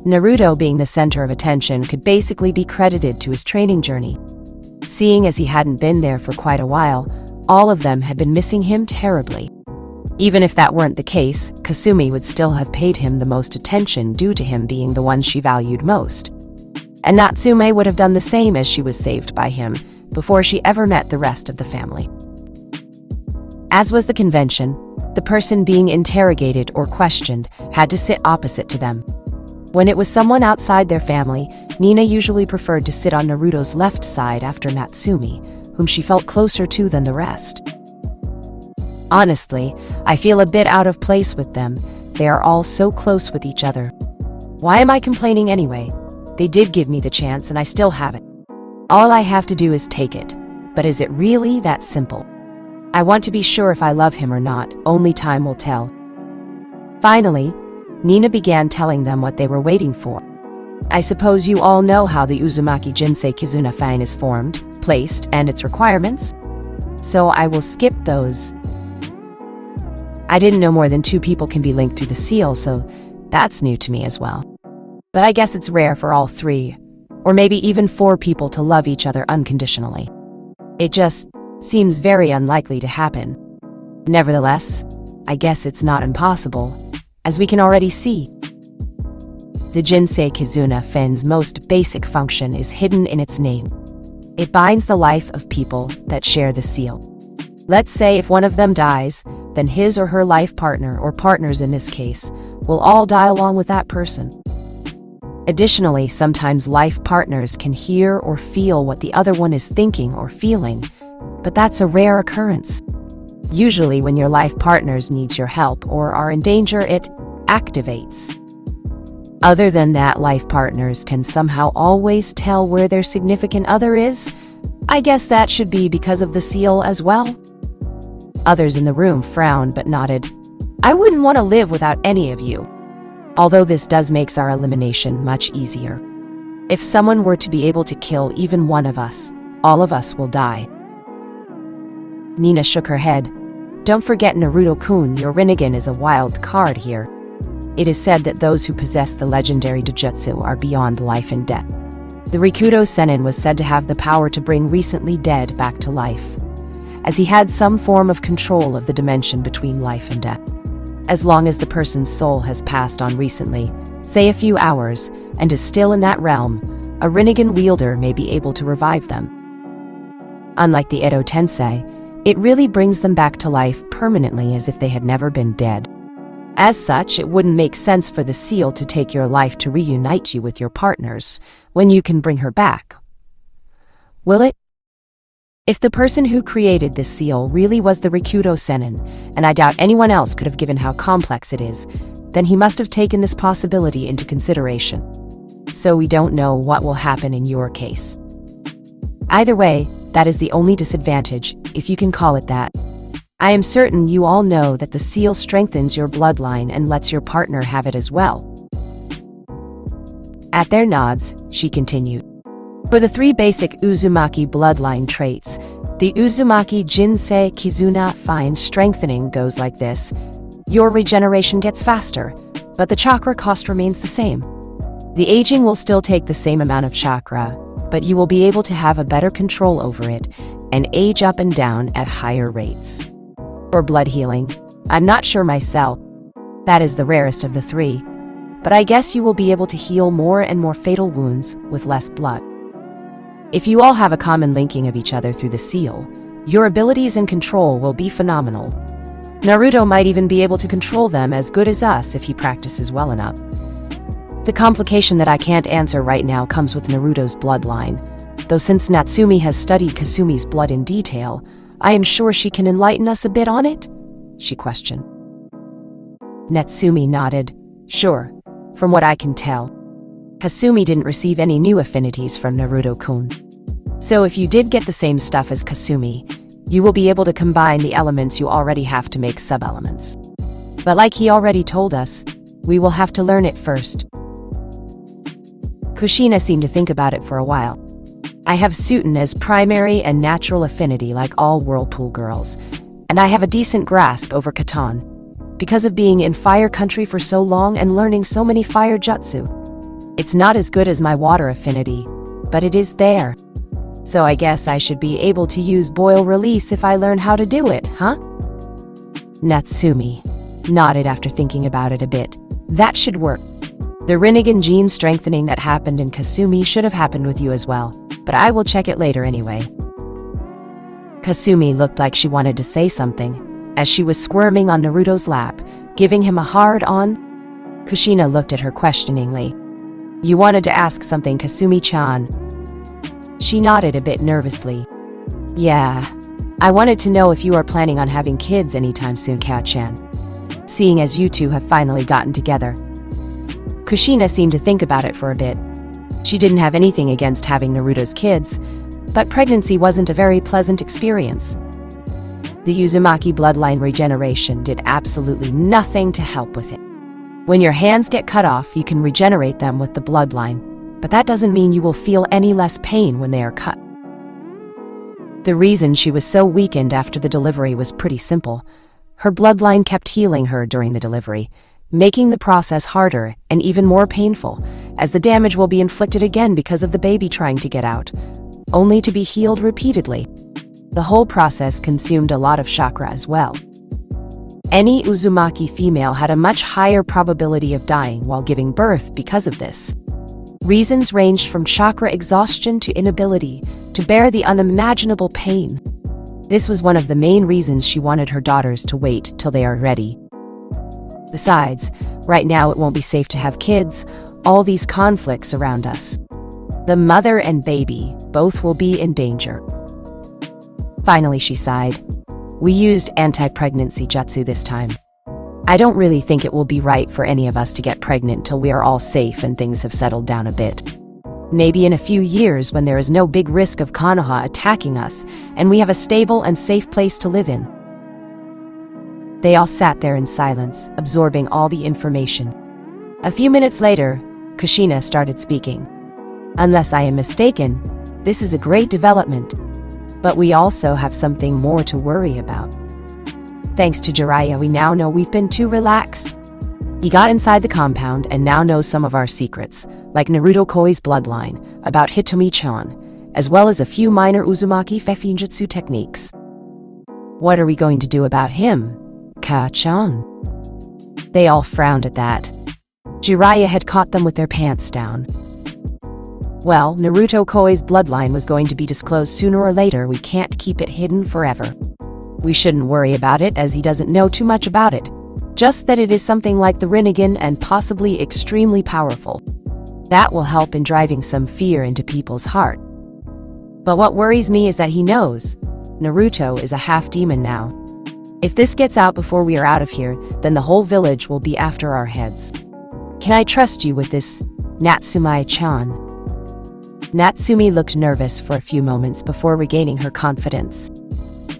Naruto, being the center of attention, could basically be credited to his training journey. Seeing as he hadn't been there for quite a while, all of them had been missing him terribly. Even if that weren't the case, Kasumi would still have paid him the most attention due to him being the one she valued most. And Natsume would have done the same, as she was saved by him before she ever met the rest of the family. As was the convention, the person being interrogated or questioned had to sit opposite to them. When it was someone outside their family, Nina usually preferred to sit on Naruto's left side after Natsume, whom she felt closer to than the rest. Honestly, I feel a bit out of place with them. They are all so close with each other. Why am I complaining anyway? They did give me the chance and I still have it. All I have to do is take it. But is it really that simple? I want to be sure if I love him or not. Only time will tell. Finally, Nina began telling them what they were waiting for. I suppose you all know how the Uzumaki Jinsei Kizuna Fang is formed, placed, and its requirements? So I will skip those. I didn't know more than 2 people can be linked through the seal, so that's new to me as well. But I guess it's rare for all 3, or maybe even 4 people to love each other unconditionally. It just seems very unlikely to happen. Nevertheless, I guess it's not impossible, as we can already see. The Jinsei Kizuna Fang's most basic function is hidden in its name. It binds the life of people that share the seal. Let's say if one of them dies, then his or her life partner, or partners in this case, will all die along with that person. Additionally, sometimes life partners can hear or feel what the other one is thinking or feeling, but that's a rare occurrence. Usually when your life partners needs your help or are in danger, it activates. Other than that, life partners can somehow always tell where their significant other is. I guess that should be because of the seal as well. Others in the room frowned but nodded. I wouldn't want to live without any of you. Although this does make our elimination much easier. If someone were to be able to kill even one of us, all of us will die. Nina shook her head. Don't forget, Naruto-kun, your Rinnegan is a wild card here. It is said that those who possess the legendary Dojutsu are beyond life and death. The Rikudo Sennin was said to have the power to bring recently dead back to life, as he had some form of control of the dimension between life and death. As long as the person's soul has passed on recently, say a few hours, and is still in that realm, a Rinnegan wielder may be able to revive them. Unlike the Edo Tensei, it really brings them back to life permanently as if they had never been dead. As such, it wouldn't make sense for the seal to take your life to reunite you with your partners, when you can bring her back. Will it? If the person who created this seal really was the Rikudo Sennin, and I doubt anyone else could have given how complex it is, then he must have taken this possibility into consideration. So we don't know what will happen in your case. Either way, that is the only disadvantage, if you can call it that. I am certain you all know that the seal strengthens your bloodline and lets your partner have it as well. At their nods, she continued. For the 3 basic Uzumaki bloodline traits, the Uzumaki Jinsei Kizuna Fang strengthening goes like this. Your regeneration gets faster, but the chakra cost remains the same. The aging will still take the same amount of chakra, but you will be able to have a better control over it and age up and down at higher rates. For blood healing, I'm not sure myself. That is the rarest of the 3, but I guess you will be able to heal more and more fatal wounds with less blood. If you all have a common linking of each other through the seal, your abilities and control will be phenomenal. Naruto might even be able to control them as good as us if he practices well enough. The complication that I can't answer right now comes with Naruto's bloodline, though since Natsume has studied Kasumi's blood in detail, I am sure she can enlighten us a bit on it? She questioned. Natsume nodded. Sure, from what I can tell. Kasumi didn't receive any new affinities from Naruto-kun. So if you did get the same stuff as Kasumi, you will be able to combine the elements you already have to make sub-elements. But like he already told us, we will have to learn it first. Kushina seemed to think about it for a while. I have Sutin as primary and natural affinity like all Whirlpool girls, and I have a decent grasp over Katan, because of being in fire country for so long and learning so many fire jutsu. It's not as good as my water affinity, but it is there. So I guess I should be able to use boil release if I learn how to do it, huh? Natsumi nodded after thinking about it a bit. That should work. The Rinnegan gene strengthening that happened in Kasumi should have happened with you as well, but I will check it later anyway. Kasumi looked like she wanted to say something, as she was squirming on Naruto's lap, giving him a hard-on. Kushina looked at her questioningly. You wanted to ask something, Kasumi-chan? She nodded a bit nervously. Yeah, I wanted to know if you are planning on having kids anytime soon, Kat-chan. Seeing as you two have finally gotten together. Kushina seemed to think about it for a bit. She didn't have anything against having Naruto's kids, but pregnancy wasn't a very pleasant experience. The Uzumaki bloodline regeneration did absolutely nothing to help with it. When your hands get cut off, you can regenerate them with the bloodline, but that doesn't mean you will feel any less pain when they are cut. The reason she was so weakened after the delivery was pretty simple. Her bloodline kept healing her during the delivery, making the process harder and even more painful, as the damage will be inflicted again because of the baby trying to get out, only to be healed repeatedly. The whole process consumed a lot of chakra as well. Any Uzumaki female had a much higher probability of dying while giving birth because of this. Reasons ranged from chakra exhaustion to inability to bear the unimaginable pain. This was one of the main reasons she wanted her daughters to wait till they are ready. Besides, right now it won't be safe to have kids, all these conflicts around us. The mother and baby both will be in danger. Finally, she sighed. We used anti-pregnancy jutsu this time. I don't really think it will be right for any of us to get pregnant till we are all safe and things have settled down a bit. Maybe in a few years when there is no big risk of Konoha attacking us and we have a stable and safe place to live in. They all sat there in silence, absorbing all the information. A few minutes later, Kushina started speaking. Unless I am mistaken, this is a great development. But we also have something more to worry about. Thanks to Jiraiya, we now know we've been too relaxed. He got inside the compound and now knows some of our secrets, like Naruto Koi's bloodline, about Hitomi-chan, as well as a few minor Uzumaki Fefijutsu techniques. What are we going to do about him, Ka-chan? They all frowned at that. Jiraiya had caught them with their pants down. Well, Naruto Koi's bloodline was going to be disclosed sooner or later. We can't keep it hidden forever. We shouldn't worry about it as he doesn't know too much about it. Just that it is something like the Rinnegan and possibly extremely powerful. That will help in driving some fear into people's heart. But what worries me is that he knows Naruto is a half-demon now. If this gets out before we are out of here, then the whole village will be after our heads. Can I trust you with this, Natsumi-chan? Natsumi looked nervous for a few moments before regaining her confidence.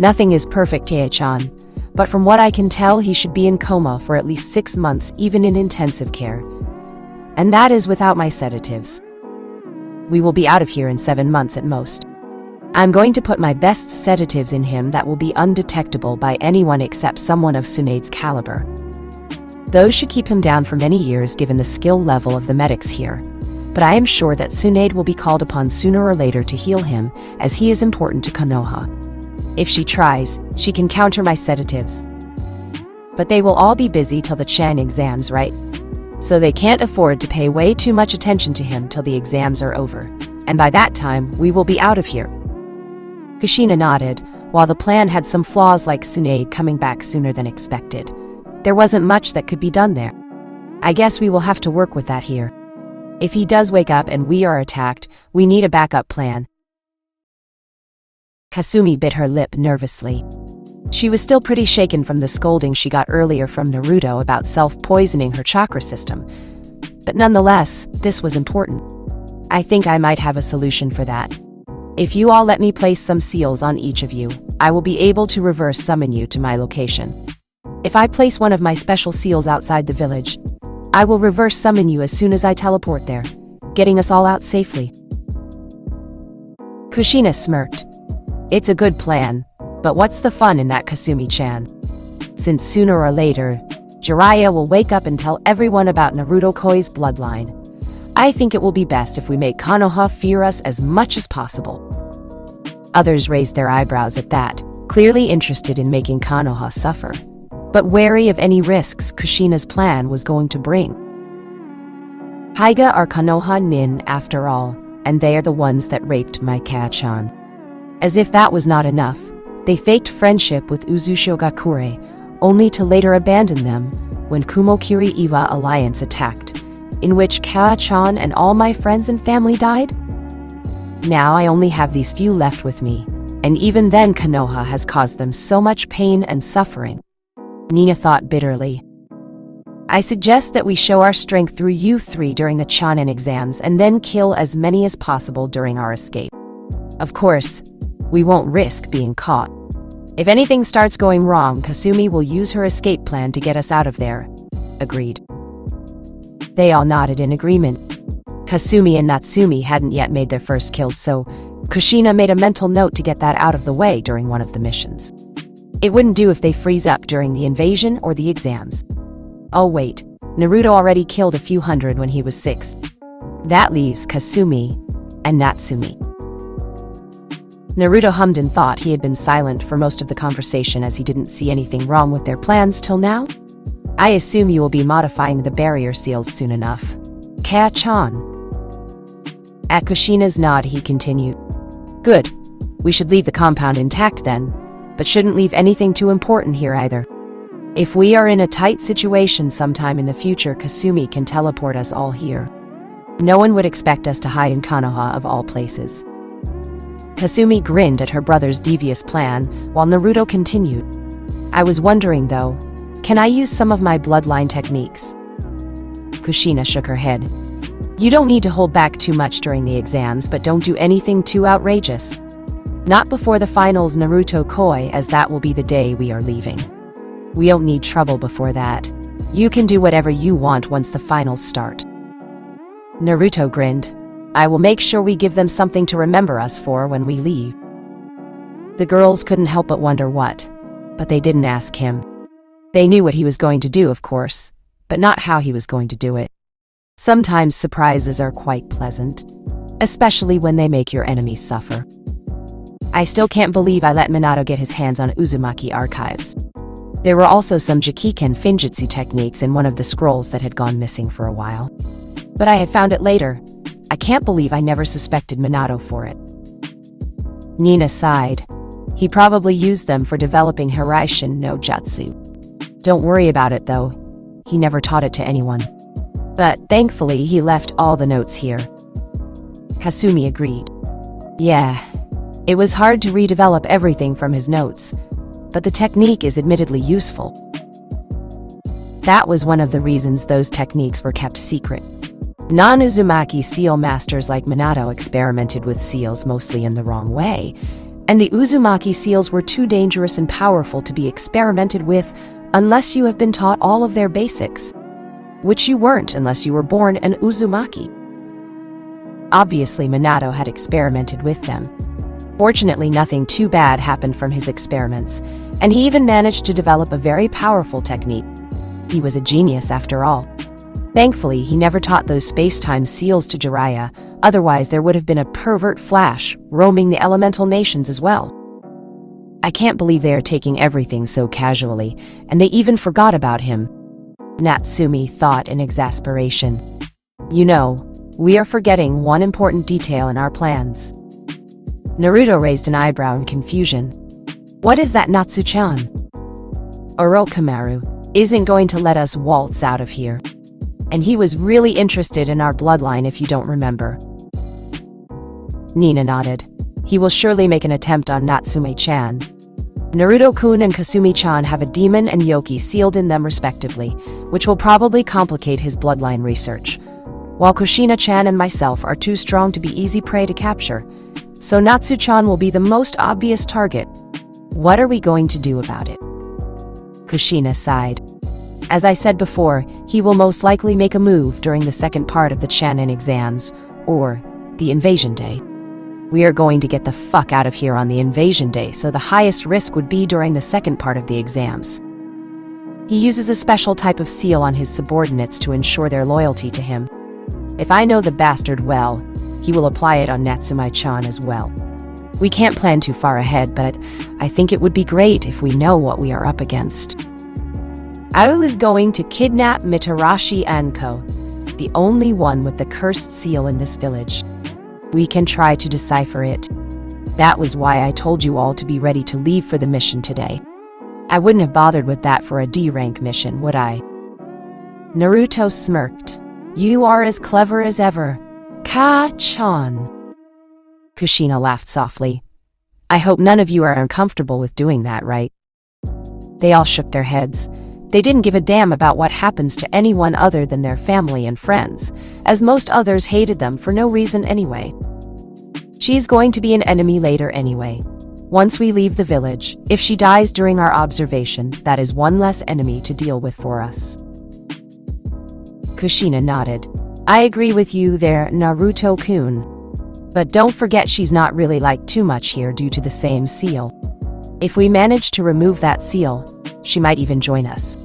Nothing is perfect, Tae-chan, but from what I can tell, he should be in coma for at least 6 months, even in intensive care. And that is without my sedatives. We will be out of here in 7 months at most. I'm going to put my best sedatives in him that will be undetectable by anyone except someone of Tsunade's caliber. Those should keep him down for many years given the skill level of the medics here. But I am sure that Tsunade will be called upon sooner or later to heal him, as he is important to Konoha. If she tries, she can counter my sedatives. But they will all be busy till the Chan exams, right? So they can't afford to pay way too much attention to him till the exams are over. And by that time, we will be out of here. Kushina nodded. While the plan had some flaws like Tsunade coming back sooner than expected, there wasn't much that could be done there. I guess we will have to work with that here. If he does wake up and we are attacked, we need a backup plan. Kasumi bit her lip nervously. She was still pretty shaken from the scolding she got earlier from Naruto about self-poisoning her chakra system. But nonetheless, this was important. I think I might have a solution for that. If you all let me place some seals on each of you, I will be able to reverse summon you to my location. If I place one of my special seals outside the village, I will reverse summon you as soon as I teleport there, getting us all out safely. Kushina smirked. It's a good plan, but what's the fun in that, Kasumi-chan? Since sooner or later, Jiraiya will wake up and tell everyone about Naruto Koi's bloodline. I think it will be best if we make Konoha fear us as much as possible." Others raised their eyebrows at that, clearly interested in making Konoha suffer, but wary of any risks Kushina's plan was going to bring. Hyuga are Konoha nin after all, and they are the ones that raped my Kachan. As if that was not enough, they faked friendship with Uzushogakure, only to later abandon them when Kumokiri-Iwa alliance attacked, in which Kachan and all my friends and family died? Now I only have these few left with me, and even then Konoha has caused them so much pain and suffering. Nina thought bitterly. I suggest that we show our strength through you three during the Chonin exams and then kill as many as possible during our escape. Of course, we won't risk being caught. If anything starts going wrong, Kasumi will use her escape plan to get us out of there. Agreed. They all nodded in agreement. Kasumi and Natsumi hadn't yet made their first kills, so Kushina made a mental note to get that out of the way during one of the missions. It wouldn't do if they freeze up during the invasion or the exams. Oh wait, Naruto already killed a few hundred when he was 6. That leaves Kasumi and Natsumi. Naruto hummed and thought he had been silent for most of the conversation as he didn't see anything wrong with their plans till now. I assume you will be modifying the barrier seals soon enough. Kachan. At Kushina's nod, he continued. Good. We should leave the compound intact then, but shouldn't leave anything too important here either. If we are in a tight situation sometime in the future, Kasumi can teleport us all here. No one would expect us to hide in Konoha of all places. Kasumi grinned at her brother's devious plan, while Naruto continued. I was wondering though, can I use some of my bloodline techniques? Kushina shook her head. You don't need to hold back too much during the exams, but don't do anything too outrageous. Not before the finals, Naruto Koi, as that will be the day we are leaving. We don't need trouble before that. You can do whatever you want once the finals start. Naruto grinned. I will make sure we give them something to remember us for when we leave. The girls couldn't help but wonder what, but they didn't ask him. They knew what he was going to do, of course, but not how he was going to do it. Sometimes surprises are quite pleasant, especially when they make your enemies suffer. I still can't believe I let Minato get his hands on Uzumaki archives. There were also some Jikiken Finjutsu techniques in one of the scrolls that had gone missing for a while. But I had found it later. I can't believe I never suspected Minato for it. Nina sighed. He probably used them for developing Hiraishin no Jutsu. Don't worry about it though. He never taught it to anyone. But thankfully he left all the notes here. Kasumi agreed. Yeah, it was hard to redevelop everything from his notes, but the technique is admittedly useful. That was one of the reasons those techniques were kept secret. Non-Uzumaki seal masters like Minato experimented with seals mostly in the wrong way, and the Uzumaki seals were too dangerous and powerful to be experimented with unless you have been taught all of their basics, which you weren't unless you were born an Uzumaki. Obviously, Minato had experimented with them. Fortunately, nothing too bad happened from his experiments, and he even managed to develop a very powerful technique. He was a genius after all. Thankfully, he never taught those space-time seals to Jiraiya, otherwise there would have been a pervert Flash roaming the elemental nations as well. I can't believe they are taking everything so casually, and they even forgot about him. Natsumi thought in exasperation. You know, we are forgetting one important detail in our plans. Naruto raised an eyebrow in confusion. What is that, Natsu-chan? Orochimaru isn't going to let us waltz out of here. And he was really interested in our bloodline, if you don't remember. Nina nodded. He will surely make an attempt on Natsume-chan. Naruto-kun and Kasumi-chan have a demon and Yoki sealed in them respectively, which will probably complicate his bloodline research, while Kushina-chan and myself are too strong to be easy prey to capture, so Natsu-chan will be the most obvious target. What are we going to do about it? Kushina sighed. As I said before, he will most likely make a move during the second part of the Chunin exams, or the invasion day. We are going to get the fuck out of here on the invasion day, so the highest risk would be during the second part of the exams. He uses a special type of seal on his subordinates to ensure their loyalty to him. If I know the bastard well, he will apply it on Natsumi-chan as well. We can't plan too far ahead, but I think it would be great if we know what we are up against. I was going to kidnap Mitarashi Anko, the only one with the cursed seal in this village. We can try to decipher it. That was why I told you all to be ready to leave for the mission today. I wouldn't have bothered with that for a D-rank mission, would I? Naruto smirked. You are as clever as ever. Ka-chan. Kushina laughed softly. I hope none of you are uncomfortable with doing that, right? They all shook their heads. They didn't give a damn about what happens to anyone other than their family and friends, as most others hated them for no reason anyway. She's going to be an enemy later anyway. Once we leave the village, if she dies during our observation, that is one less enemy to deal with for us. Kushina nodded. I agree with you there, Naruto-kun. But don't forget she's not really liked too much here due to the same seal. If we manage to remove that seal, she might even join us.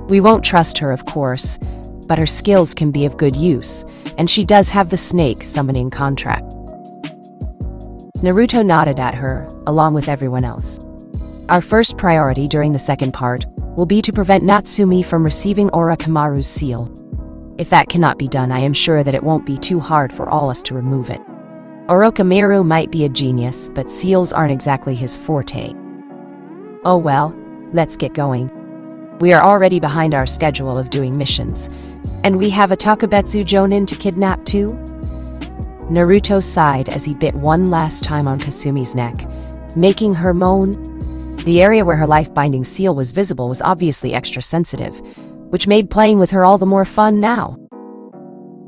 We won't trust her, of course, but her skills can be of good use, and she does have the snake summoning contract. Naruto nodded at her, along with everyone else. Our first priority during the second part will be to prevent Natsumi from receiving Orochimaru's seal. If that cannot be done, I am sure that it won't be too hard for all us to remove it. Orochimaru might be a genius, but seals aren't exactly his forte. Oh well, let's get going. We are already behind our schedule of doing missions, and we have a Takabetsu Jonin to kidnap too? Naruto sighed as he bit one last time on Kasumi's neck, making her moan. The area where her life-binding seal was visible was obviously extra sensitive, which made playing with her all the more fun now.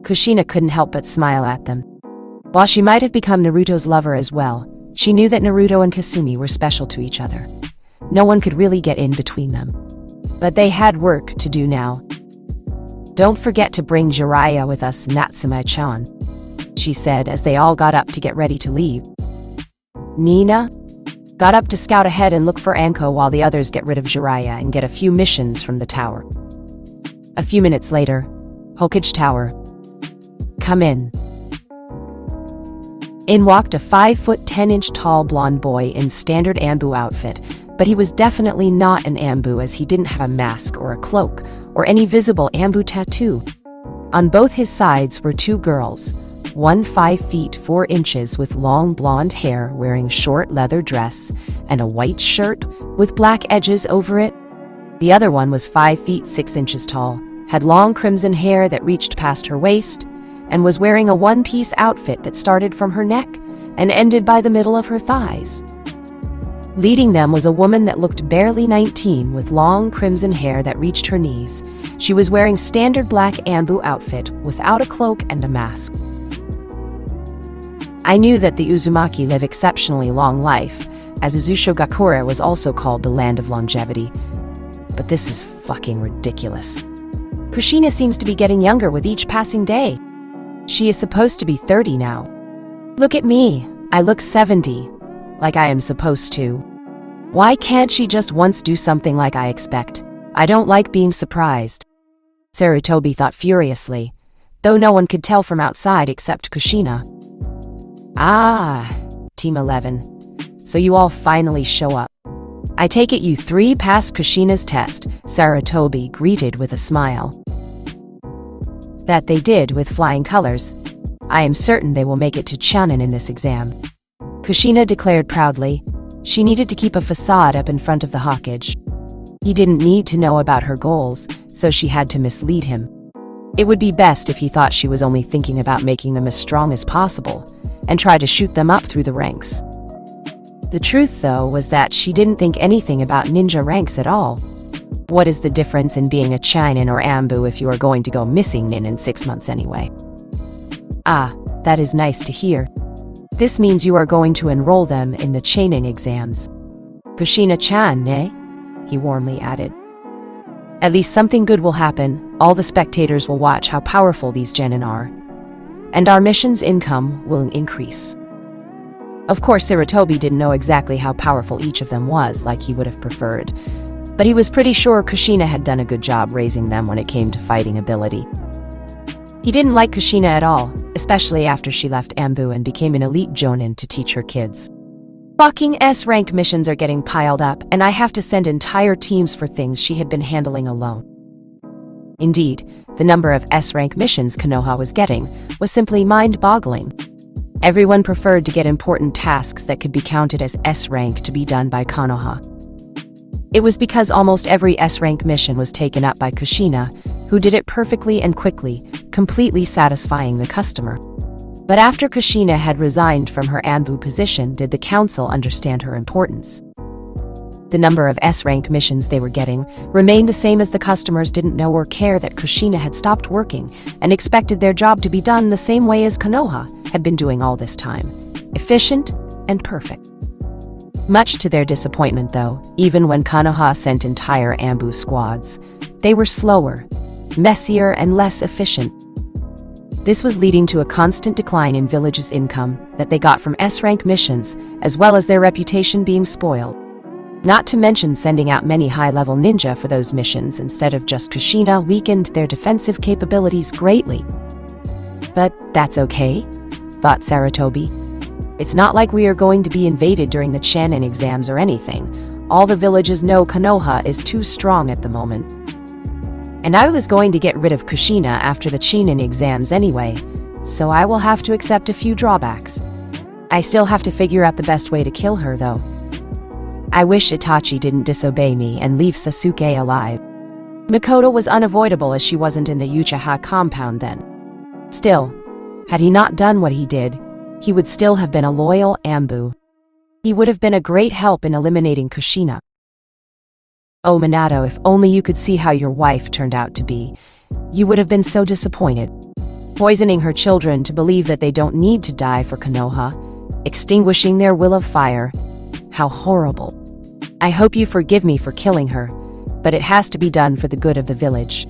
Kushina couldn't help but smile at them. While she might have become Naruto's lover as well, she knew that Naruto and Kasumi were special to each other. No one could really get in between them. But they had work to do now. Don't forget to bring Jiraiya with us, Natsume-chan, she said as they all got up to get ready to leave. Nina got up to scout ahead and look for Anko while the others get rid of Jiraiya and get a few missions from the tower. A few minutes later, Hokage Tower. Come in. In walked a 5'10" tall blonde boy in standard Anbu outfit, but he was definitely not an Anbu as he didn't have a mask or a cloak or any visible Anbu tattoo. On both his sides were two girls, one 5'4" with long blonde hair wearing short leather dress and a white shirt with black edges over it. The other one was 5'6" tall, had long crimson hair that reached past her waist, and was wearing a one-piece outfit that started from her neck and ended by the middle of her thighs. Leading them was a woman that looked barely 19 with long crimson hair that reached her knees. She was wearing standard black Anbu outfit without a cloak and a mask. I knew that the Uzumaki live exceptionally long life, as Uzushogakure was also called the land of longevity. But this is fucking ridiculous. Kushina seems to be getting younger with each passing day. She is supposed to be 30 now. Look at me, I look 70, like I am supposed to. Why can't she just once do something like I expect? I don't like being surprised. Sarutobi thought furiously, though no one could tell from outside except Kushina. Ah, Team 11. So you all finally show up. I take it you three passed Kushina's test, Sarutobi greeted with a smile. That they did with flying colors. I am certain they will make it to Chunin in this exam. Kushina declared proudly. She needed to keep a facade up in front of the Hokage. He didn't need to know about her goals, so she had to mislead him. It would be best if he thought she was only thinking about making them as strong as possible, and try to shoot them up through the ranks. The truth, though, was that she didn't think anything about ninja ranks at all. What is the difference in being a Chunin or Anbu if you are going to go missing nin in 6 months anyway? Ah, that is nice to hear. This means you are going to enroll them in the Chunin exams. Kushina-chan, eh? He warmly added. At least something good will happen. All the spectators will watch how powerful these genin are. And our mission's income will increase. Of course, Sarutobi didn't know exactly how powerful each of them was, like he would have preferred. But he was pretty sure Kushina had done a good job raising them when it came to fighting ability. He didn't like Kushina at all, especially after she left Ambu and became an elite jonin to teach her kids. Fucking S-rank missions are getting piled up, and I have to send entire teams for things she had been handling alone. Indeed, the number of S-rank missions Konoha was getting was simply mind-boggling. Everyone preferred to get important tasks that could be counted as S-rank to be done by Konoha. It was because almost every S-rank mission was taken up by Kushina, who did it perfectly and quickly, completely satisfying the customer. But after Kushina had resigned from her Anbu position, did the council understand her importance? The number of S-rank missions they were getting remained the same as the customers didn't know or care that Kushina had stopped working and expected their job to be done the same way as Konoha had been doing all this time, efficient and perfect. Much to their disappointment though, even when Konoha sent entire Anbu squads, they were slower, messier and less efficient. This was leading to a constant decline in village's income that they got from S-rank missions, as well as their reputation being spoiled. Not to mention sending out many high-level ninja for those missions instead of just Kushina weakened their defensive capabilities greatly. But that's okay, thought Sarutobi. It's not like we are going to be invaded during the Chunin exams or anything. All the villages know Konoha is too strong at the moment. And I was going to get rid of Kushina after the Chunin exams anyway, so I will have to accept a few drawbacks. I still have to figure out the best way to kill her though. I wish Itachi didn't disobey me and leave Sasuke alive. Makoto was unavoidable as she wasn't in the Uchiha compound then. Still, had he not done what he did, he would still have been a loyal Anbu. He would have been a great help in eliminating Kushina. Oh Minato, if only you could see how your wife turned out to be. You would have been so disappointed. Poisoning her children to believe that they don't need to die for Konoha, extinguishing their will of fire. How horrible. I hope you forgive me for killing her, but it has to be done for the good of the village.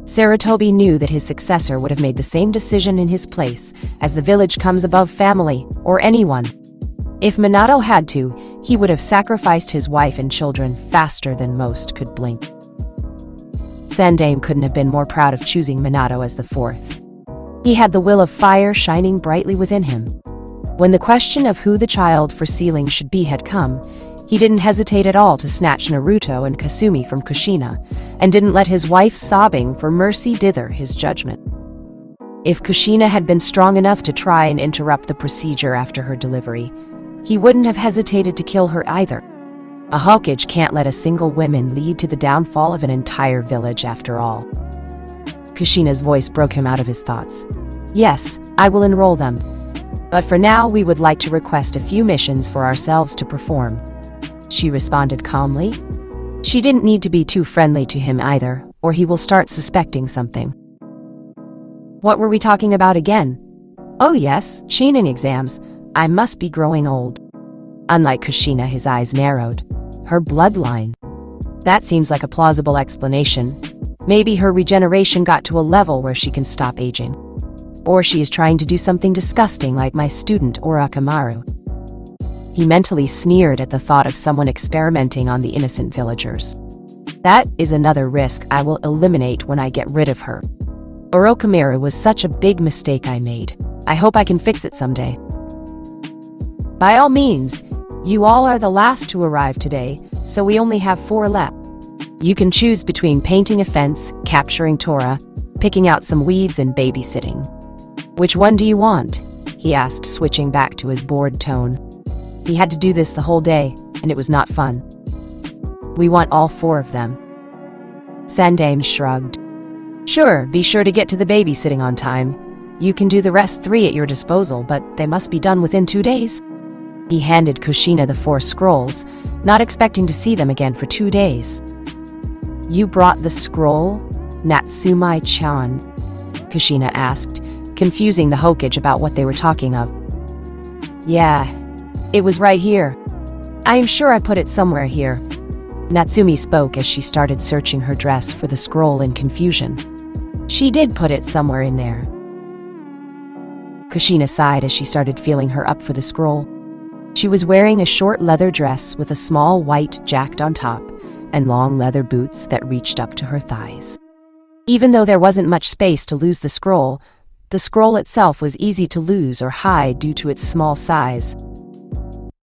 Sarutobi knew that his successor would have made the same decision in his place, as the village comes above family, or anyone. If Minato had to, he would have sacrificed his wife and children faster than most could blink. Sandaime couldn't have been more proud of choosing Minato as the fourth. He had the will of fire shining brightly within him. When the question of who the child for sealing should be had come, he didn't hesitate at all to snatch Naruto and Kasumi from Kushina, and didn't let his wife sobbing for mercy dither his judgment. If Kushina had been strong enough to try and interrupt the procedure after her delivery, he wouldn't have hesitated to kill her either. A Hokage can't let a single woman lead to the downfall of an entire village after all. Kushina's voice broke him out of his thoughts. Yes, I will enroll them. But for now we would like to request a few missions for ourselves to perform. She responded calmly. She didn't need to be too friendly to him either, or he will start suspecting something. What were we talking about again? Oh yes, Chunin exams. I must be growing old. Unlike Kushina, his eyes narrowed. Her bloodline. That seems like a plausible explanation. Maybe her regeneration got to a level where she can stop aging. Or she is trying to do something disgusting like my student Orochimaru. He mentally sneered at the thought of someone experimenting on the innocent villagers. That is another risk I will eliminate when I get rid of her. Orochimaru was such a big mistake I made. I hope I can fix it someday. By all means, you all are the last to arrive today, so we only have 4 left. You can choose between painting a fence, capturing Tora, picking out some weeds and babysitting. Which one do you want? He asked, switching back to his bored tone. He had to do this the whole day, and it was not fun. We want all 4 of them. Sandaime shrugged. Sure, be sure to get to the babysitting on time. You can do the rest 3 at your disposal, but they must be done within 2 days. He handed Kushina the 4 scrolls, not expecting to see them again for 2 days. You brought the scroll? Natsumai-chan? Kushina asked, confusing the Hokage about what they were talking of. Yeah, it was right here. I am sure I put it somewhere here. Natsumi spoke as she started searching her dress for the scroll in confusion. She did put it somewhere in there. Kushina sighed as she started feeling her up for the scroll. She was wearing a short leather dress with a small white jacket on top and long leather boots that reached up to her thighs. Even though there wasn't much space to lose the scroll itself was easy to lose or hide due to its small size.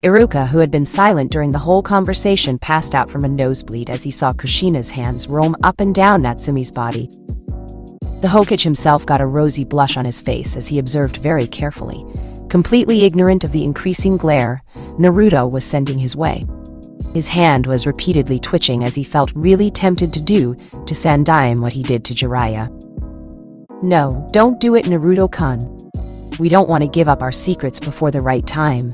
Iruka, who had been silent during the whole conversation, passed out from a nosebleed as he saw Kushina's hands roam up and down Natsumi's body. The Hokage himself got a rosy blush on his face as he observed very carefully. Completely ignorant of the increasing glare Naruto was sending his way. His hand was repeatedly twitching as he felt really tempted to do to Sandaime what he did to Jiraiya. "No, don't do it, Naruto-kun. We don't want to give up our secrets before the right time."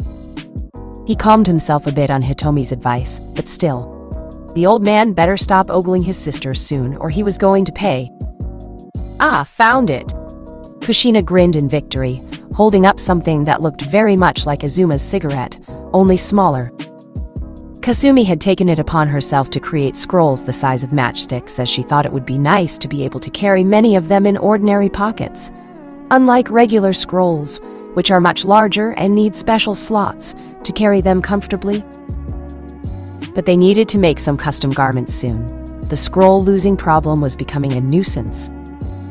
He calmed himself a bit on Hitomi's advice, but still. The old man better stop ogling his sister soon, or he was going to pay. "Ah, found it!" Kushina grinned in victory, holding up something that looked very much like Azuma's cigarette, only smaller. Kasumi had taken it upon herself to create scrolls the size of matchsticks, as she thought it would be nice to be able to carry many of them in ordinary pockets. Unlike regular scrolls, which are much larger and need special slots to carry them comfortably. But they needed to make some custom garments soon. The scroll losing problem was becoming a nuisance.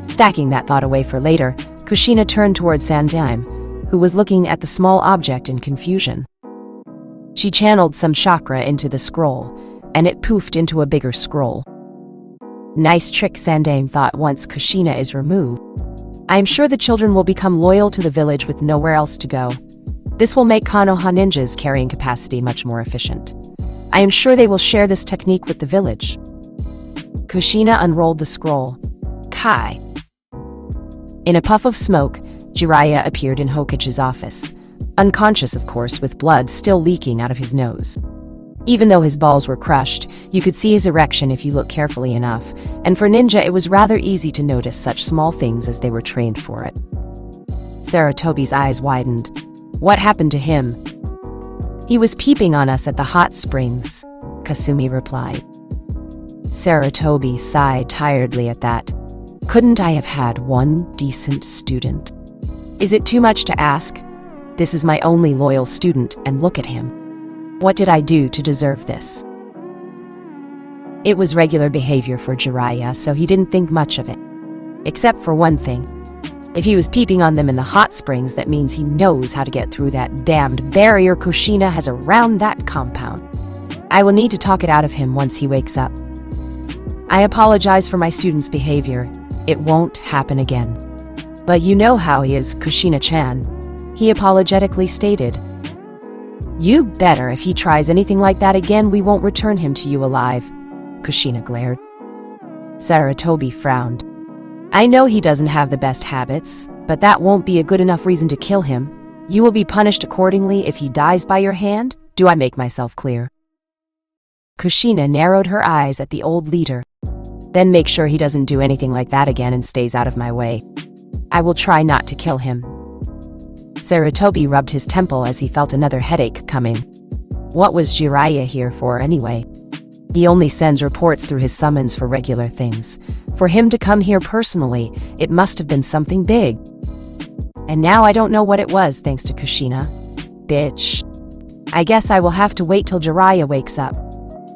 Stacking that thought away for later, Kushina turned toward Sandaime, who was looking at the small object in confusion. She channeled some chakra into the scroll, and it poofed into a bigger scroll. Nice trick, Sandaime thought once Kushina is removed. I am sure the children will become loyal to the village with nowhere else to go. This will make Konoha ninjas' carrying capacity much more efficient. I am sure they will share this technique with the village. Kushina unrolled the scroll. Kai. In a puff of smoke, Jiraiya appeared in Hokage's office. Unconscious, of course, with blood still leaking out of his nose. Even though his balls were crushed, you could see his erection if you look carefully enough, and for ninja it was rather easy to notice such small things as they were trained for it. Sarutobi's eyes widened. What happened to him? He was peeping on us at the hot springs, Kasumi replied. Sarutobi sighed tiredly at that. Couldn't I have had one decent student? Is it too much to ask? This is my only loyal student, and look at him. What did I do to deserve this? It was regular behavior for Jiraiya, so he didn't think much of it. Except for one thing. If he was peeping on them in the hot springs, that means he knows how to get through that damned barrier Kushina has around that compound. I will need to talk it out of him once he wakes up. I apologize for my student's behavior. It won't happen again. But you know how he is, Kushina-chan, he apologetically stated. You better. If he tries anything like that again, we won't return him to you alive, Kushina glared. Sarutobi frowned. I know he doesn't have the best habits, but that won't be a good enough reason to kill him. You will be punished accordingly if he dies by your hand. Do I make myself clear? Kushina narrowed her eyes at the old leader. Then make sure he doesn't do anything like that again and stays out of my way. I will try not to kill him. Sarutobi rubbed his temple as he felt another headache coming. What was Jiraiya here for anyway? He only sends reports through his summons for regular things. For him to come here personally, it must have been something big. And now I don't know what it was, thanks to Kushina. Bitch. I guess I will have to wait till Jiraiya wakes up.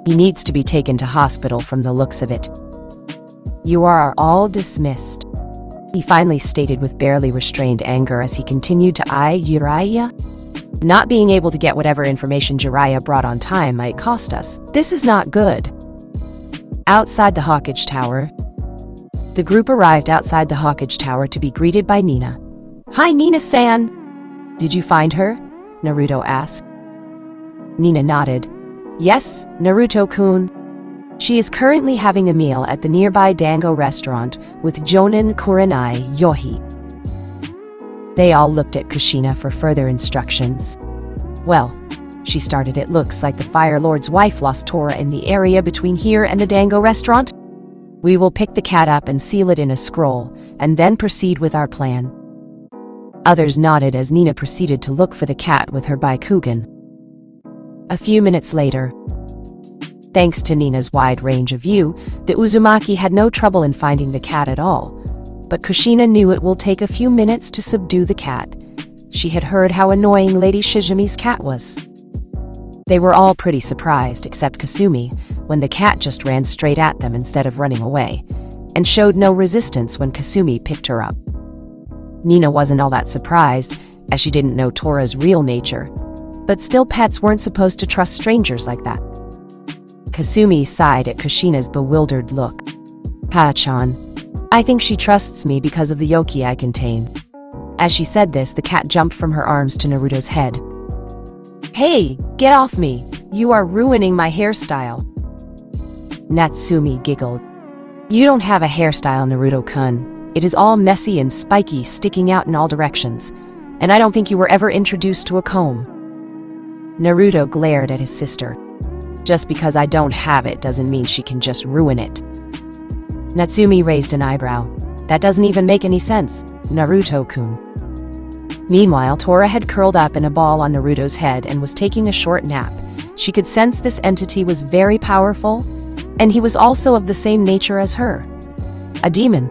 He needs to be taken to hospital from the looks of it. You are all dismissed, he finally stated with barely restrained anger as he continued to eye Jiraiya. Not being able to get whatever information Jiraiya brought on time might cost us. This is not good. Outside the Hokage Tower. The group arrived outside the Hokage Tower to be greeted by Nina. Hi, Nina-san. Did you find her? Naruto asked. Nina nodded. Yes, Naruto-kun. She is currently having a meal at the nearby Dango restaurant with Jonin Kurenai Yohi. They all looked at Kushina for further instructions. Well, she started, it looks like the Fire Lord's wife lost Tora in the area between here and the Dango restaurant. We will pick the cat up and seal it in a scroll, and then proceed with our plan. Others nodded as Nina proceeded to look for the cat with her Byakugan. A few minutes later, thanks to Nina's wide range of view, the Uzumaki had no trouble in finding the cat at all. But Kushina knew it will take a few minutes to subdue the cat. She had heard how annoying Lady Shizumi's cat was. They were all pretty surprised, except Kasumi, when the cat just ran straight at them instead of running away. and showed no resistance when Kasumi picked her up. Nina wasn't all that surprised, as she didn't know Tora's real nature, but still pets weren't supposed to trust strangers like that. Kasumi sighed at Kushina's bewildered look. "Ha-chan, I think she trusts me because of the yoki I contain." As she said this, the cat jumped from her arms to Naruto's head. "Hey, get off me! You are ruining my hairstyle!" Natsumi giggled. "You don't have a hairstyle, Naruto-kun. It is all messy and spiky, sticking out in all directions, and I don't think you were ever introduced to a comb." Naruto glared at his sister. "Just because I don't have it doesn't mean she can just ruin it." Natsumi raised an eyebrow. "That doesn't even make any sense, Naruto-kun." Meanwhile, Tora had curled up in a ball on Naruto's head and was taking a short nap. She could sense this entity was very powerful, and he was also of the same nature as her. A demon.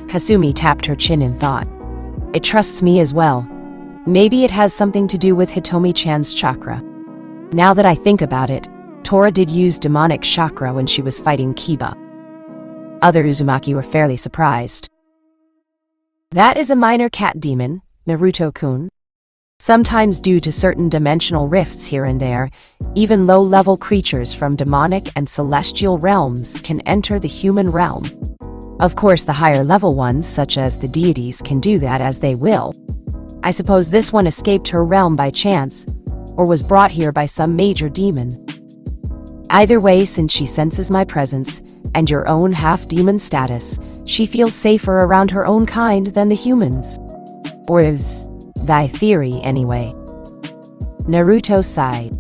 Kasumi tapped her chin in thought. "It trusts me as well. Maybe it has something to do with Hitomi-chan's chakra. Now that I think about it, Tora did use demonic chakra when she was fighting Kiba." Other Uzumaki were fairly surprised. "That is a minor cat demon, Naruto-kun. Sometimes due to certain dimensional rifts here and there, even low-level creatures from demonic and celestial realms can enter the human realm. Of course, the higher-level ones, such as the deities, can do that as they will. I suppose this one escaped her realm by chance, or was brought here by some major demon. Either way, since she senses my presence, and your own half-demon status, she feels safer around her own kind than the humans. Or is thy theory, anyway." Naruto sighed.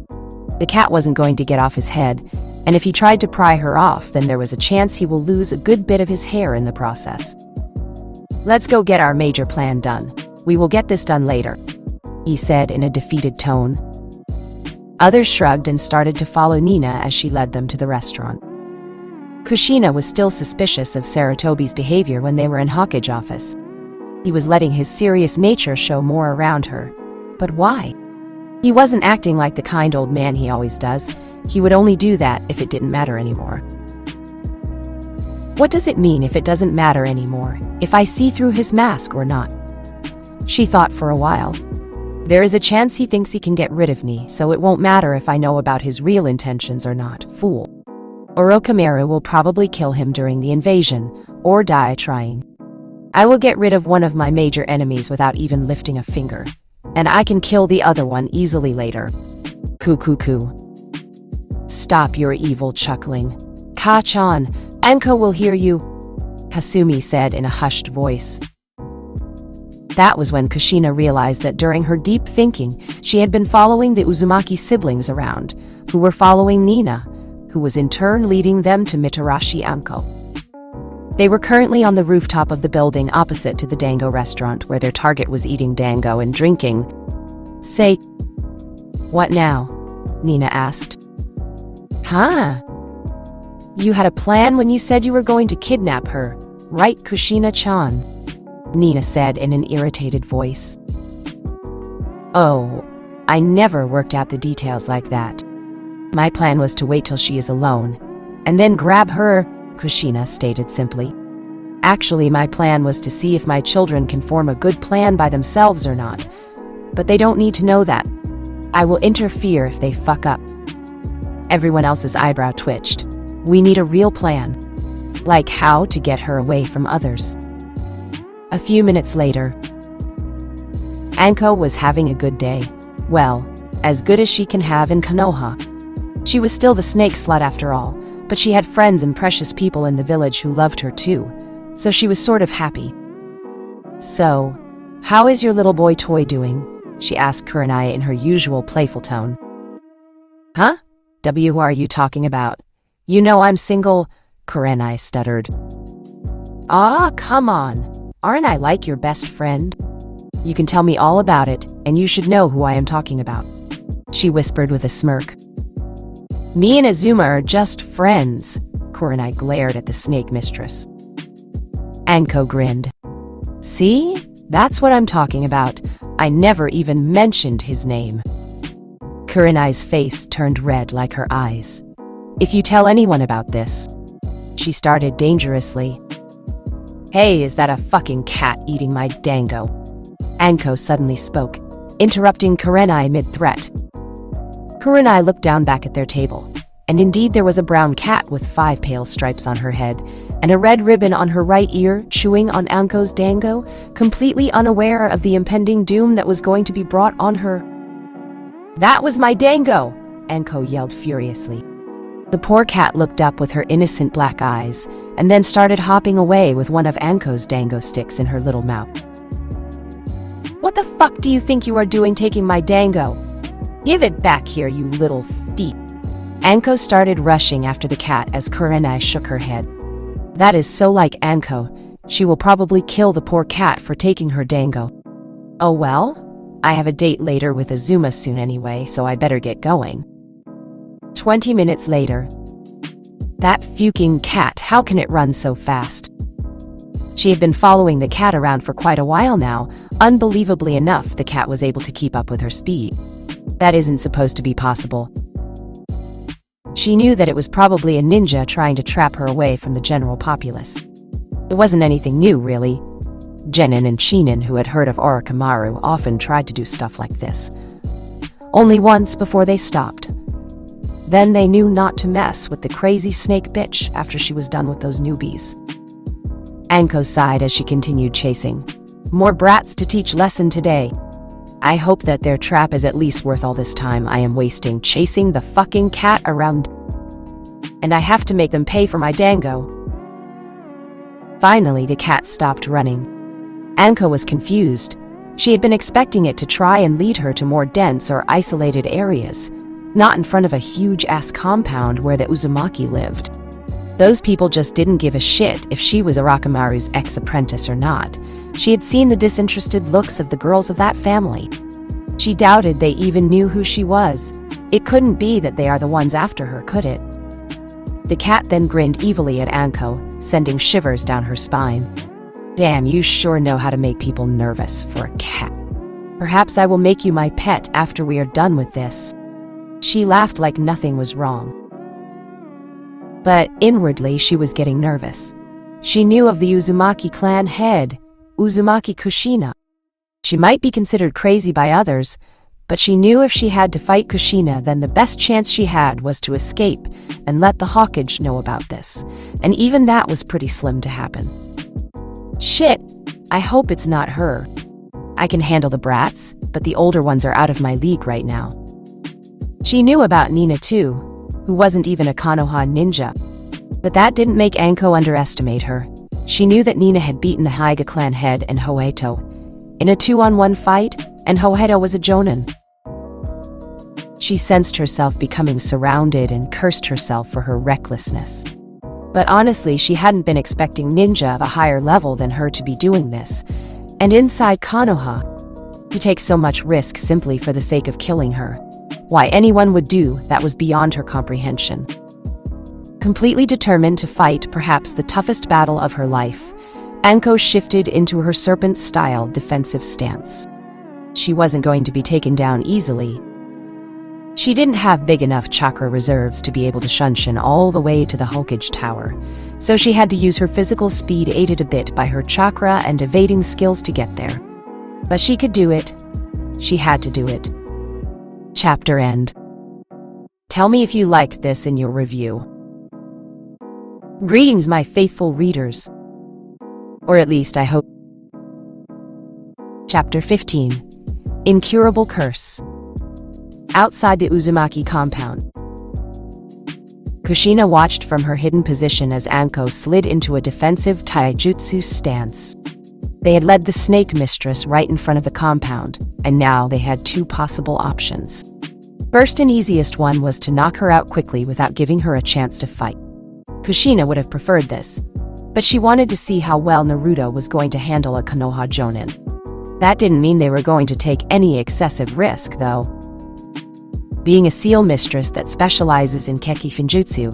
The cat wasn't going to get off his head, and if he tried to pry her off, then there was a chance he will lose a good bit of his hair in the process. "Let's go get our major plan done. We will get this done later," he said in a defeated tone. Others shrugged and started to follow Nina as she led them to the restaurant. Kushina was still suspicious of Saratobi's behavior when they were in Hokage office. He was letting his serious nature show more around her. But why? He wasn't acting like the kind old man he always does. He would only do that if it didn't matter anymore. What does it mean if it doesn't matter anymore, if I see through his mask or not? She thought for a while. There is a chance he thinks he can get rid of me, so it won't matter if I know about his real intentions or not. Fool. Orochimaru will probably kill him during the invasion, or die trying. I will get rid of one of my major enemies without even lifting a finger, and I can kill the other one easily later. Coo. Stop your evil chuckling. Ka-chan, Anko will hear you, Kasumi said in a hushed voice. That was when Kushina realized that during her deep thinking, she had been following the Uzumaki siblings around, who were following Nina, who was in turn leading them to Mitarashi Anko. They were currently on the rooftop of the building opposite to the Dango restaurant, where their target was eating dango and drinking. Say, what now? Nina asked. Huh? You had a plan when you said you were going to kidnap her, right, Kushina-chan? Nina said in an irritated voice. Oh, I never worked out the details like that. My plan was to wait till she is alone, and then grab her, Kushina stated simply. Actually, my plan was to see if my children can form a good plan by themselves or not, but they don't need to know that. I will interfere if they fuck up. Everyone else's eyebrow twitched. We need a real plan. Like how to get her away from others. A few minutes later, Anko was having a good day. Well, as good as she can have in Konoha. She was still the snake slut after all, but she had friends and precious people in the village who loved her too, so she was sort of happy. So, how is your little boy toy doing? She asked Kurenai in her usual playful tone. Huh? Who are you talking about? You know I'm single, Kurenai stuttered. Ah, come on. Aren't I like your best friend? You can tell me all about it, and you should know who I am talking about, she whispered with a smirk. Me and Azuma are just friends, Kurenai glared at the snake mistress. Anko grinned. See? That's what I'm talking about. I never even mentioned his name. Kurenai's face turned red like her eyes. If you tell anyone about this, She started dangerously. "Hey, is that a fucking cat eating my dango?" Anko suddenly spoke, interrupting Kurenai mid-threat. Kurenai looked down back at their table, and indeed there was a brown cat with 5 pale stripes on her head and a red ribbon on her right ear, chewing on Anko's dango, completely unaware of the impending doom that was going to be brought on her. "That was my dango!" Anko yelled furiously. The poor cat looked up with her innocent black eyes, and then started hopping away with one of Anko's dango sticks in her little mouth. "What the fuck do you think you are doing taking my dango? Give it back here, you little thief!" Anko started rushing after the cat as Kurenai shook her head. That is so like Anko. She will probably kill the poor cat for taking her dango. "Oh well, I have a date later with Azuma soon anyway, so I better get going." 20 minutes later. That fucking cat, how can it run so fast? She had been following the cat around for quite a while now. Unbelievably enough, the cat was able to keep up with her speed. That isn't supposed to be possible. She knew that it was probably a ninja trying to trap her away from the general populace. It wasn't anything new, really. Genin and Chinin, who had heard of Orochimaru, often tried to do stuff like this. Only once before they stopped. Then they knew not to mess with the crazy snake bitch after she was done with those newbies. Anko sighed as she continued chasing. More brats to teach lesson today. I hope that their trap is at least worth all this time I am wasting chasing the fucking cat around. And I have to make them pay for my dango. Finally, the cat stopped running. Anko was confused. She had been expecting it to try and lead her to more dense or isolated areas, not in front of a huge-ass compound where the Uzumaki lived. Those people just didn't give a shit if she was Orochimaru's ex-apprentice or not. She had seen the disinterested looks of the girls of that family. She doubted they even knew who she was. It couldn't be that they are the ones after her, could it? The cat then grinned evilly at Anko, sending shivers down her spine. "Damn, you sure know how to make people nervous for a cat. Perhaps I will make you my pet after we are done with this." She laughed like nothing was wrong. But inwardly she was getting nervous. She knew of the Uzumaki clan head, Uzumaki Kushina. She might be considered crazy by others, but she knew if she had to fight Kushina, then the best chance she had was to escape and let the Hawkage know about this, and even that was pretty slim to happen. Shit, I hope it's not her. I can handle the brats, but the older ones are out of my league right now. She knew about Nina too, who wasn't even a Konoha ninja. But that didn't make Anko underestimate her. She knew that Nina had beaten the Hyuga clan head and Hoeto in a 2-on-1 fight, and Hoeto was a jonin. She sensed herself becoming surrounded and cursed herself for her recklessness. But honestly, she hadn't been expecting ninja of a higher level than her to be doing this, and inside Konoha, to take so much risk simply for the sake of killing her. Why anyone would do that was beyond her comprehension. Completely determined to fight perhaps the toughest battle of her life, Anko shifted into her serpent-style defensive stance. She wasn't going to be taken down easily. She didn't have big enough chakra reserves to be able to shunshin all the way to the Hokage Tower, so she had to use her physical speed aided a bit by her chakra and evading skills to get there. But she could do it. She had to do it. Chapter end. Tell me if you liked this in your review. Greetings, my faithful readers. Or at least I hope. Chapter 15. Incurable Curse. Outside the Uzumaki compound, Kushina watched from her hidden position as Anko slid into a defensive taijutsu stance. They had led the snake mistress right in front of the compound, and now they had 2 possible options. First and easiest one was to knock her out quickly without giving her a chance to fight. Kushina would have preferred this, but she wanted to see how well Naruto was going to handle a Konoha Jonin. That didn't mean they were going to take any excessive risk, though. Being a seal mistress that specializes in Keki Finjutsu,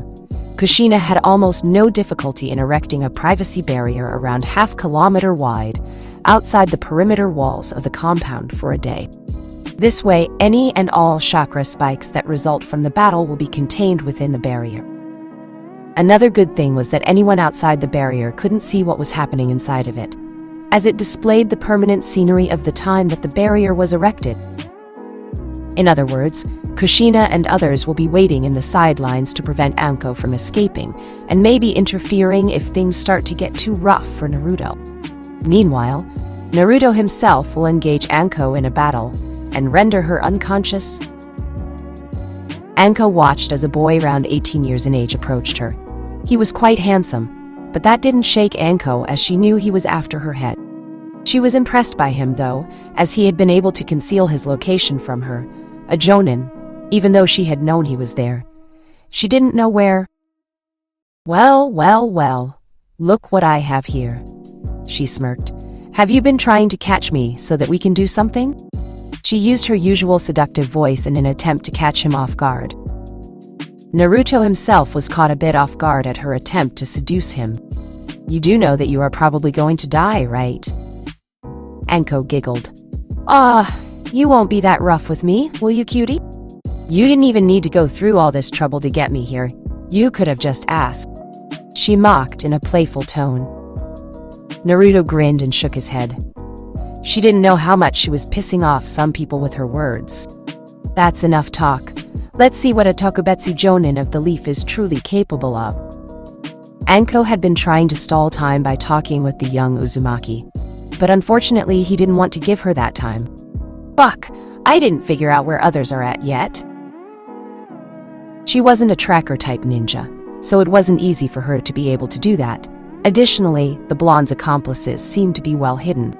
Kushina had almost no difficulty in erecting a privacy barrier around half-kilometer wide outside the perimeter walls of the compound for a day. This way, any and all chakra spikes that result from the battle will be contained within the barrier. Another good thing was that anyone outside the barrier couldn't see what was happening inside of it, as it displayed the permanent scenery of the time that the barrier was erected. In other words, Kushina and others will be waiting in the sidelines to prevent Anko from escaping, and maybe interfering if things start to get too rough for Naruto. Meanwhile, Naruto himself will engage Anko in a battle and render her unconscious. Anko watched as a boy around 18 years in age approached her. He was quite handsome, but that didn't shake Anko as she knew he was after her head. She was impressed by him though, as he had been able to conceal his location from her, a jonin, even though she had known he was there. She didn't know where. Well, look what I have here, she smirked. Have you been trying to catch me so that we can do something? She used her usual seductive voice in an attempt to catch him off guard. Naruto himself was caught a bit off guard at her attempt to seduce him. You do know that you are probably going to die, right? Anko giggled. You won't be that rough with me, will you, cutie? You didn't even need to go through all this trouble to get me here. You could have just asked. She mocked in a playful tone. Naruto grinned and shook his head. She didn't know how much she was pissing off some people with her words. That's enough talk. Let's see what a Tokubetsu Jonin of the Leaf is truly capable of. Anko had been trying to stall time by talking with the young Uzumaki, but unfortunately he didn't want to give her that time. Fuck, I didn't figure out where others are at yet. She wasn't a tracker-type ninja, so it wasn't easy for her to be able to do that. Additionally, the blonde's accomplices seemed to be well hidden.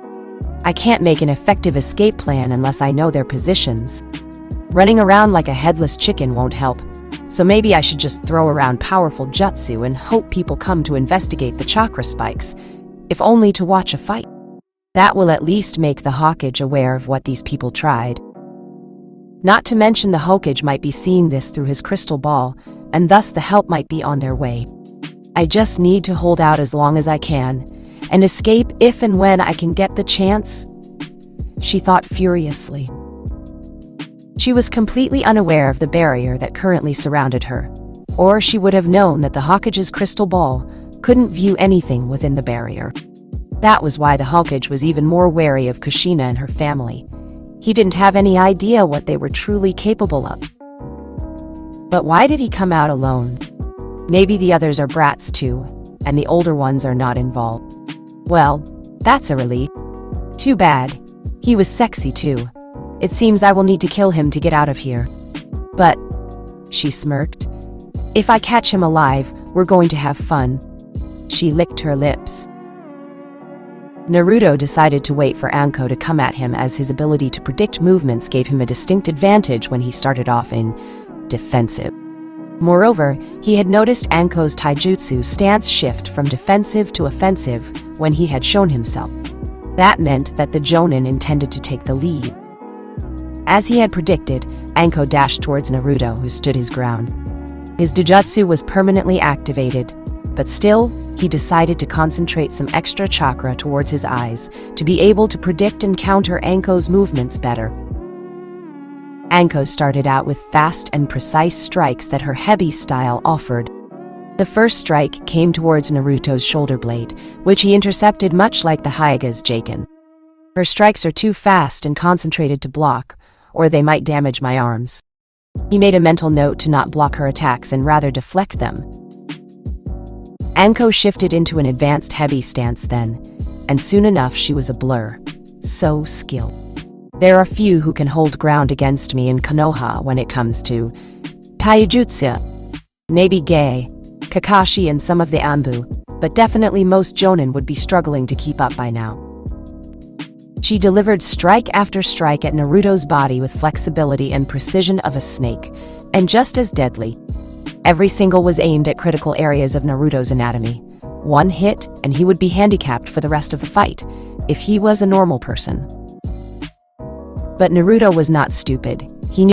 I can't make an effective escape plan unless I know their positions. Running around like a headless chicken won't help, so maybe I should just throw around powerful jutsu and hope people come to investigate the chakra spikes, if only to watch a fight. That will at least make the Hokage aware of what these people tried. Not to mention the Hokage might be seeing this through his crystal ball, and thus the help might be on their way. I just need to hold out as long as I can, and escape if and when I can get the chance, she thought furiously. She was completely unaware of the barrier that currently surrounded her, or she would have known that the Hokage's crystal ball couldn't view anything within the barrier. That was why the Hokage was even more wary of Kushina and her family. He didn't have any idea what they were truly capable of. But why did he come out alone? Maybe the others are brats too, and the older ones are not involved. Well, that's a relief. Too bad. He was sexy too. It seems I will need to kill him to get out of here. But, she smirked, if I catch him alive, we're going to have fun. She licked her lips. Naruto decided to wait for Anko to come at him, as his ability to predict movements gave him a distinct advantage when he started off in defensive. Moreover, he had noticed Anko's taijutsu stance shift from defensive to offensive when he had shown himself. That meant that the Jonin intended to take the lead. As he had predicted, Anko dashed towards Naruto, who stood his ground. His Dojutsu was permanently activated, but still, he decided to concentrate some extra chakra towards his eyes to be able to predict and counter Anko's movements better. Anko started out with fast and precise strikes that her heavy style offered. The first strike came towards Naruto's shoulder blade, which he intercepted much like the Hyuga's Jaken. Her strikes are too fast and concentrated to block, or they might damage my arms. He made a mental note to not block her attacks and rather deflect them. Anko shifted into an advanced heavy stance then, and soon enough she was a blur. So skilled. There are few who can hold ground against me in Konoha when it comes to taijutsu. Maybe Gai, Kakashi and some of the Anbu, but definitely most Jonin would be struggling to keep up by now. She delivered strike after strike at Naruto's body with flexibility and precision of a snake, and just as deadly. Every single was aimed at critical areas of Naruto's anatomy. One hit, and he would be handicapped for the rest of the fight, if he was a normal person. But Naruto was not stupid.